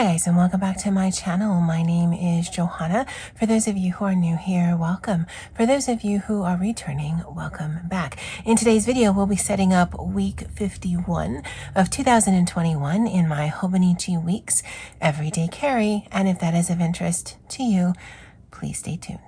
guys, and welcome back to my channel. My name is Johanna. For those of you who are new here, welcome. For those of you who are returning, welcome back. In today's video, we'll be setting up week 51 of 2021 in my Hobonichi Weeks Everyday Cary. And if that is of interest to you, please stay tuned.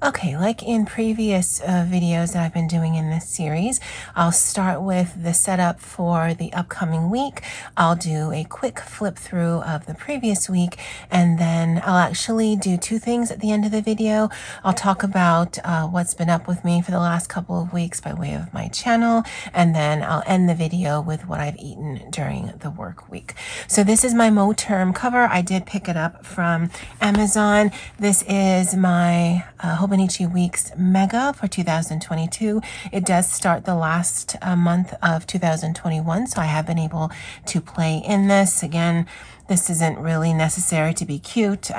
Okay, like in previous videos that I've been doing in this series, I'll start with the setup for the upcoming week. I'll do a quick flip through of the previous week, and then I'll actually do two things at the end of the video. I'll talk about what's been up with me for the last couple of weeks by way of my channel, and then I'll end the video with what I've eaten during the work week. So this is my Mo term cover. I did pick it up from Amazon. This is my Hobonichi Weeks Mega for 2022. It does start the last month of 2021, so I have been able to play in this. Again, this isn't really necessary to be cute.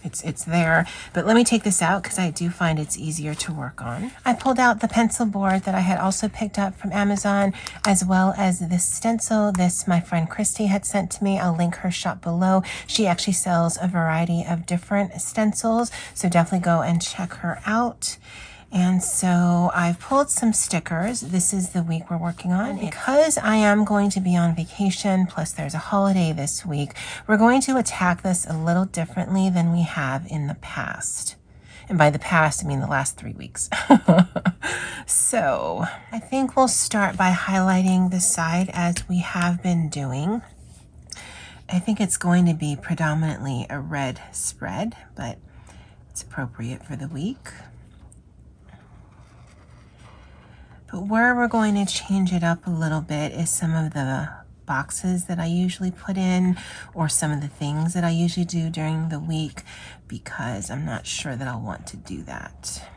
It's there, but let me take this out because I do find it's easier to work on. I pulled out the pencil board that I had also picked up from Amazon, as well as this stencil. This my friend Christy had sent to me. I'll link her shop below. She actually sells a variety of different stencils, so definitely go and check her out. And so I've pulled some stickers. This is the week we're working on. Because I am going to be on vacation, plus there's a holiday this week, we're going to attack this a little differently than we have in the past. And by the past, I mean the last 3 weeks. So I think we'll start by highlighting the side as we have been doing. I think it's going to be predominantly a red spread, but it's appropriate for the week. But where we're going to change it up a little bit is some of the boxes that I usually put in, or some of the things that I usually do during the week, because I'm not sure that I'll want to do that.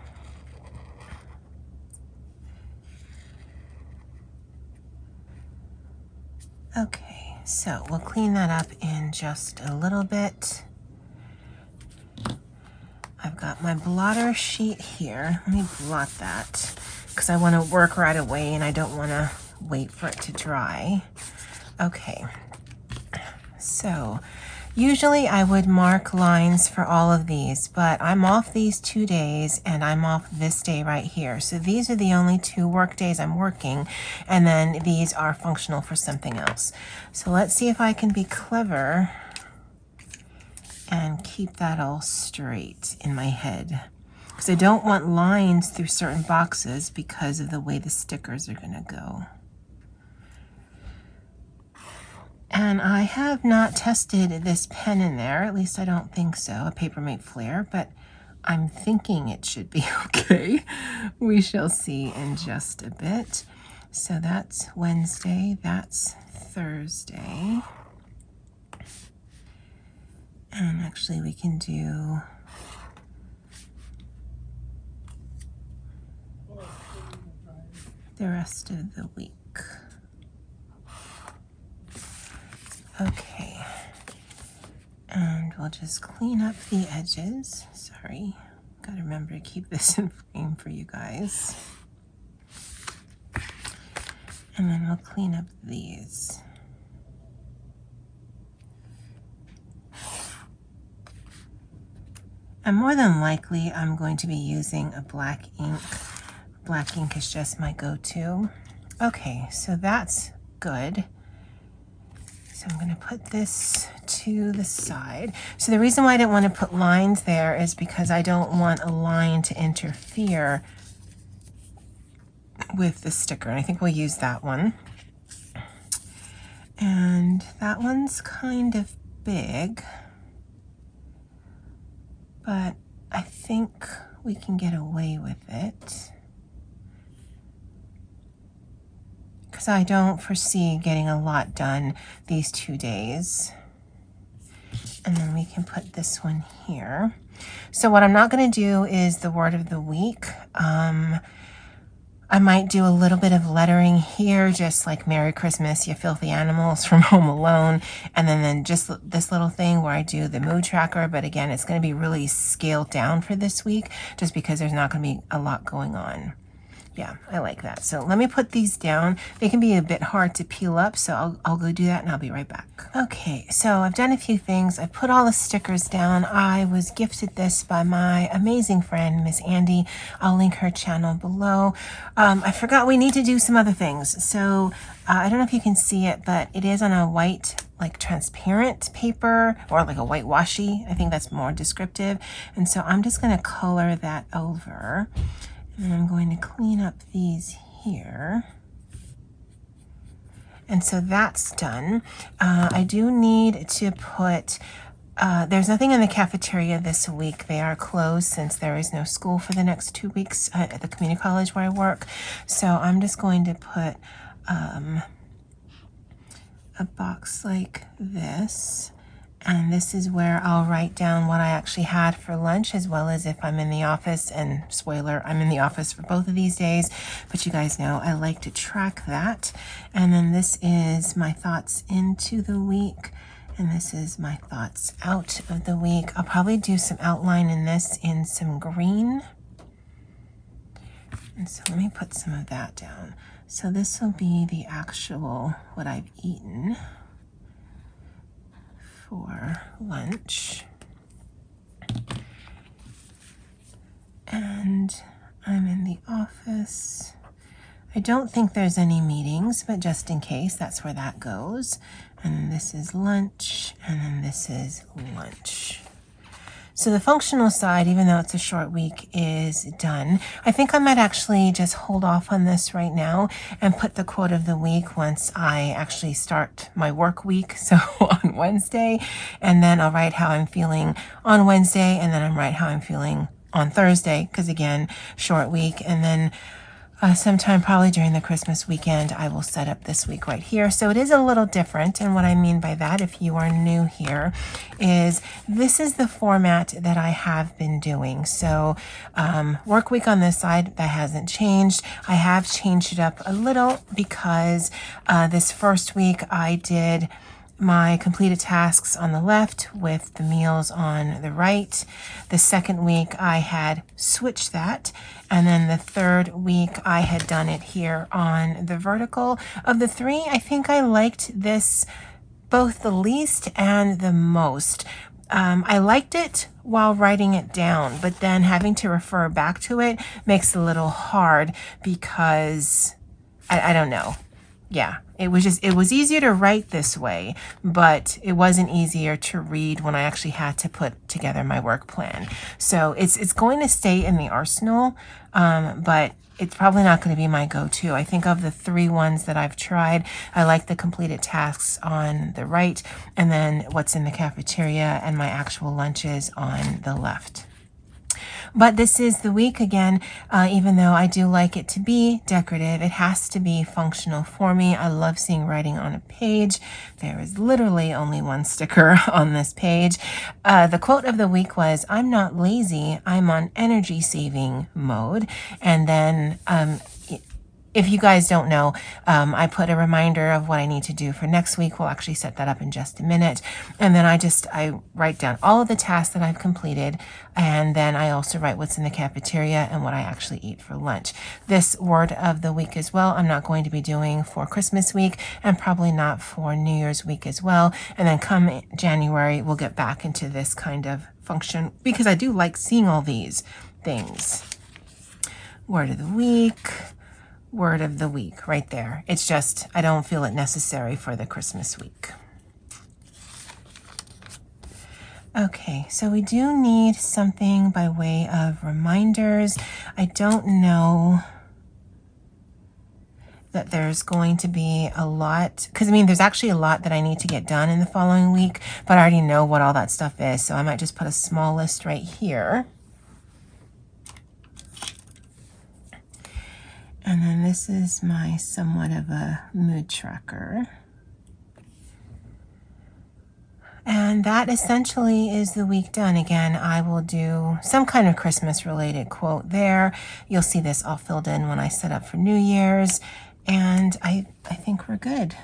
Okay, so we'll clean that up in just a little bit. I've got my blotter sheet here. Let me blot that, because I want to work right away and I don't want to wait for it to dry. Okay, so usually I would mark lines for all of these, but I'm off these 2 days and I'm off this day right here. So these are the only 2 work days I'm working, and then these are functional for something else. So let's see if I can be clever and keep that all straight in my head. Because I don't want lines through certain boxes because of the way the stickers are going to go. And I have not tested this pen in there, at least I don't think so, a Papermate Flair, but I'm thinking it should be okay. We shall see in just a bit. So that's Wednesday, that's Thursday. And actually we can do the rest of the week. Okay, and we'll just clean up the edges. Sorry, gotta remember to keep this in frame for you guys. And then we'll clean up these. And more than likely, I'm going to be using a black ink. Black ink is just my go-to. Okay, so that's good. So I'm going to put this to the side. So the reason why I didn't want to put lines there is because I don't want a line to interfere with the sticker. And I think we'll use that one. And that one's kind of big, but I think we can get away with it, because I don't foresee getting a lot done these 2 days. And then we can put this one here. So what I'm not going to do is the word of the week. I might do a little bit of lettering here, just like Merry Christmas, you filthy animals from Home Alone. And then just this little thing where I do the mood tracker. But again, it's going to be really scaled down for this week just because there's not going to be a lot going on. Yeah, I like that. So let me put these down. They can be a bit hard to peel up, so I'll go do that and I'll be right back. Okay, so I've done a few things. I've put all the stickers down. I was gifted this by my amazing friend, Miss Andy. I'll link her channel below. I forgot we need to do some other things. So I don't know if you can see it, but it is on a white, like transparent paper, or like a white washi. I think that's more descriptive. And so I'm just going to color that over. And I'm going to clean up these here. And so that's done. I do need to put, there's nothing in the cafeteria this week. They are closed since there is no school for the next 2 weeks at the community college where I work. So I'm just going to put a box like this. And this is where I'll write down what I actually had for lunch, as well as if I'm in the office. And spoiler, I'm in the office for both of these days, but you guys know I like to track that. And then this is my thoughts into the week, and this is my thoughts out of the week. I'll probably do some outline in this in some green. And so let me put some of that down. So this will be the actual, what I've eaten for lunch. And I'm in the office. I don't think there's any meetings, but just in case, that's where that goes. And this is lunch, and then this is lunch. So the functional side, even though it's a short week, is done. I think I might actually just hold off on this right now and put the quote of the week once I actually start my work week, so on Wednesday. And then I'll write how I'm feeling on Wednesday, and then I'll write how I'm feeling on Thursday, because again, short week. And then sometime probably during the Christmas weekend, I will set up this week right here. So it is a little different. And what I mean by that, if you are new here, is this is the format that I have been doing. So work week on this side, that hasn't changed. I have changed it up a little because this first week I did my completed tasks on the left with the meals on the right. The second week I had switched that. And then the third week I had done it here on the vertical. Of the three, I think I liked this both the least and the most. I liked it while writing it down, but then having to refer back to it makes it a little hard because I don't know. Yeah, it was easier to write this way, but it wasn't easier to read when I actually had to put together my work plan. So it's going to stay in the arsenal, but it's probably not going to be my go-to. I think of the three ones that I've tried, I like the completed tasks on the right, and then what's in the cafeteria and my actual lunches on the left. But this is the week again, even though I do like it to be decorative, it has to be functional for me. I love seeing writing on a page. There is literally only one sticker on this page. The quote of the week was, "I'm not lazy, I'm on energy saving mode." And then if you guys don't know, I put a reminder of what I need to do for next week. We'll actually set that up in just a minute. And then I write down all of the tasks that I've completed. And then I also write what's in the cafeteria and what I actually eat for lunch. This word of the week as well, I'm not going to be doing for Christmas week and probably not for New Year's week as well. And then come January, we'll get back into this kind of function because I do like seeing all these things. Word of the week. Word of the week right there. It's just, I don't feel it necessary for the Christmas week. Okay, so we do need something by way of reminders. I don't know that there's going to be a lot, because I mean, there's actually a lot that I need to get done in the following week, but I already know what all that stuff is. So I might just put a small list right here. And then this is my somewhat of a mood tracker. And And that essentially is the week done. Again, I will do some kind of Christmas related quote there. You'll see this all filled in when I set up for New Year's. And I think we're good.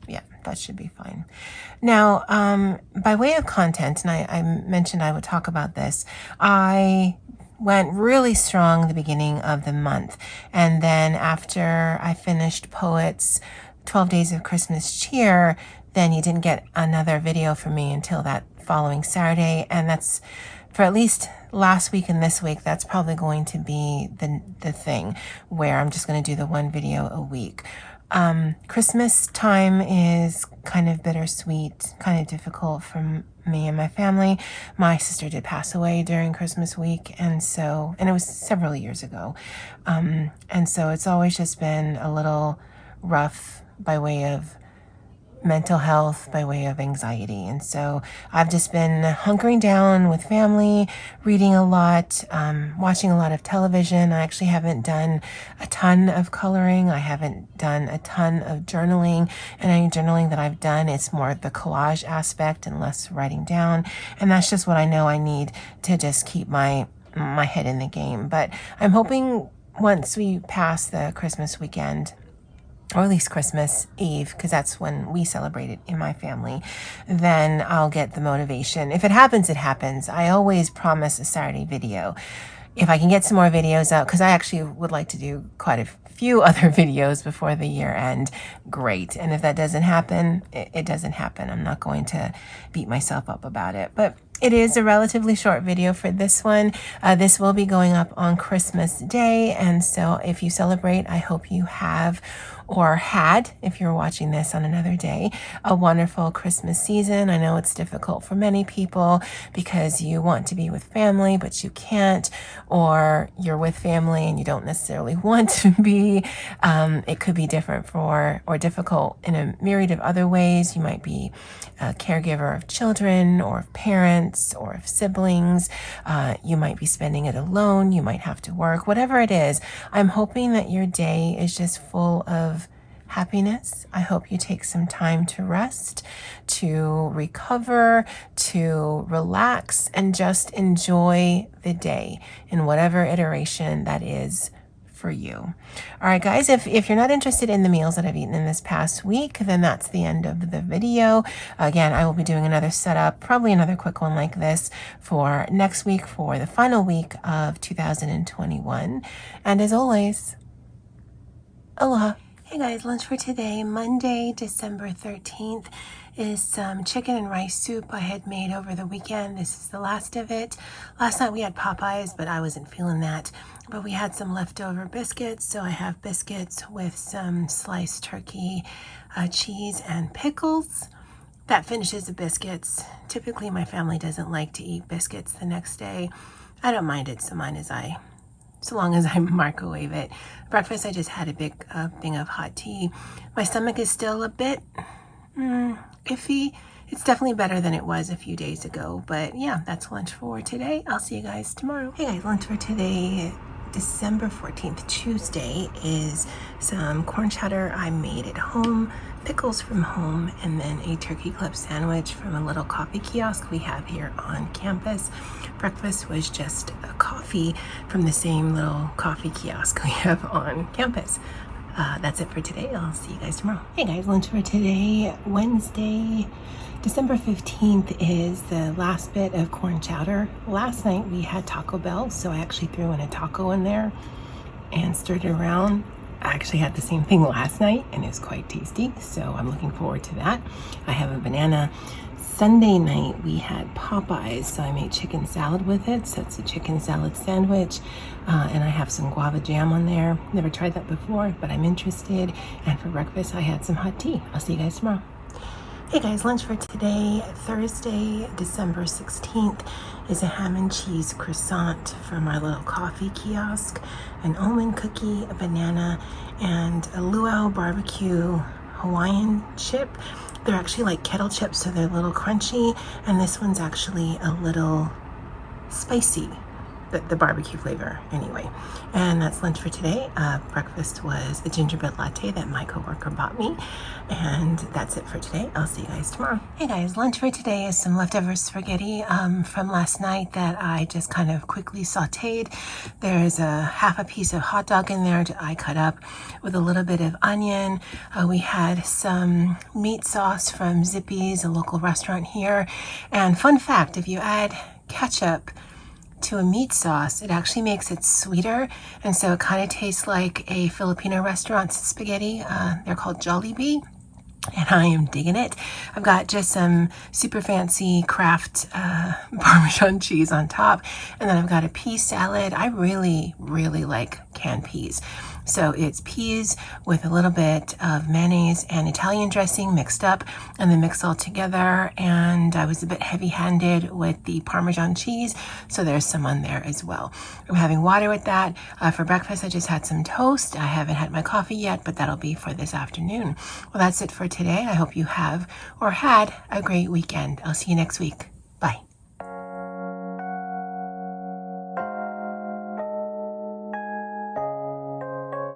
Yeah, that should be fine. Now, by way of content, and I mentioned I would talk about this, I went really strong the beginning of the month. And then after I finished Poet's 12 Days of Christmas Cheer, then you didn't get another video from me until that following Saturday. And that's for at least last week and this week, that's probably going to be the thing where I'm just going to do the one video a week. Christmas time is kind of bittersweet, kind of difficult for me and my family. My sister did pass away during Christmas week, and it was several years ago. And so it's always just been a little rough by way of mental health, by way of anxiety. And so I've just been hunkering down with family, reading a lot, watching a lot of television. I actually haven't done a ton of coloring. I haven't done a ton of journaling. And any journaling that I've done, it's more the collage aspect and less writing down. And that's just what I know I need to just keep my head in the game. But I'm hoping once we pass the Christmas weekend, or at least Christmas Eve, because that's when we celebrate it in my family, then I'll get the motivation. If it happens, it happens. I always promise a Saturday video. If I can get some more videos out, because I actually would like to do quite a few other videos before the year end, great. And if that doesn't happen, it doesn't happen. I'm not going to beat myself up about it. But it is a relatively short video for this one. This will be going up on Christmas Day. And so if you celebrate, I hope you have, or had, if you're watching this on another day, a wonderful Christmas season. I know it's difficult for many people because you want to be with family, but you can't, or you're with family and you don't necessarily want to be. It could be different or difficult in a myriad of other ways. You might be a caregiver of children or of parents or of siblings. You might be spending it alone. You might have to work, whatever it is. I'm hoping that your day is just full of happiness. I hope you take some time to rest, to recover, to relax, and just enjoy the day in whatever iteration that is for you. All right, guys, if you're not interested in the meals that I've eaten in this past week, then that's the end of the video. Again, I will be doing another setup, probably another quick one like this for next week, for the final week of 2021. And as always, aloha. Hey guys, lunch for today, Monday, December 13th, is some chicken and rice soup I had made over the weekend. This is the last of it. Last night we had Popeyes, but I wasn't feeling that. But we had some leftover biscuits, so I have biscuits with some sliced turkey, cheese, and pickles. That finishes the biscuits. Typically my family doesn't like to eat biscuits the next day. I don't mind it, so long as I microwave it. Breakfast, I just had a big thing of hot tea. My stomach is still a bit iffy. It's definitely better than it was a few days ago. But yeah, that's lunch for today. I'll see you guys tomorrow. Hey guys, lunch for today, December 14th, Tuesday, is some corn chowder I made at home, pickles from home, and then a turkey club sandwich from a little coffee kiosk we have here on campus. Breakfast was just a coffee from the same little coffee kiosk we have on campus. That's it for today. I'll see you guys tomorrow. Hey guys, lunch for today, Wednesday, December 15th, is the last bit of corn chowder. Last night we had Taco Bell, so I actually threw in a taco in there and stirred it around. I actually had the same thing last night and it was quite tasty, so I'm looking forward to that. I have a banana. Sunday night we had Popeyes, so I made chicken salad with it. So it's a chicken salad sandwich, and I have some guava jam on there. Never tried that before, but I'm interested. And for breakfast I had some hot tea. I'll see you guys tomorrow. Hey guys, lunch for today, Thursday, December 16th, is a ham and cheese croissant from our little coffee kiosk, an almond cookie, a banana, and a luau barbecue Hawaiian chip. They're actually like kettle chips, so they're a little crunchy, and this one's actually a little spicy. the barbecue flavor anyway. And that's lunch for today. Breakfast was the gingerbread latte that my coworker bought me. And that's it for today. I'll see you guys tomorrow. Hey guys, lunch for today is some leftover spaghetti from last night that I just kind of quickly sauteed. There's a half a piece of hot dog in there that I cut up with a little bit of onion. We had some meat sauce from Zippy's, a local restaurant here. And fun fact, if you add ketchup to a meat sauce, it actually makes it sweeter, and so it kind of tastes like a Filipino restaurant's spaghetti. They're called Jollibee, and I am digging it. I've got just some super fancy Kraft Parmesan cheese on top, and then I've got a pea salad. I really like canned peas. So it's peas with a little bit of mayonnaise and Italian dressing mixed up, and then mixed all together. And I was a bit heavy-handed with the Parmesan cheese, so there's some on there as well. I'm having water with that. For breakfast, I just had some toast. I haven't had my coffee yet, but that'll be for this afternoon. Well, that's it for today. I hope you have or had a great weekend. I'll see you next week. Bye.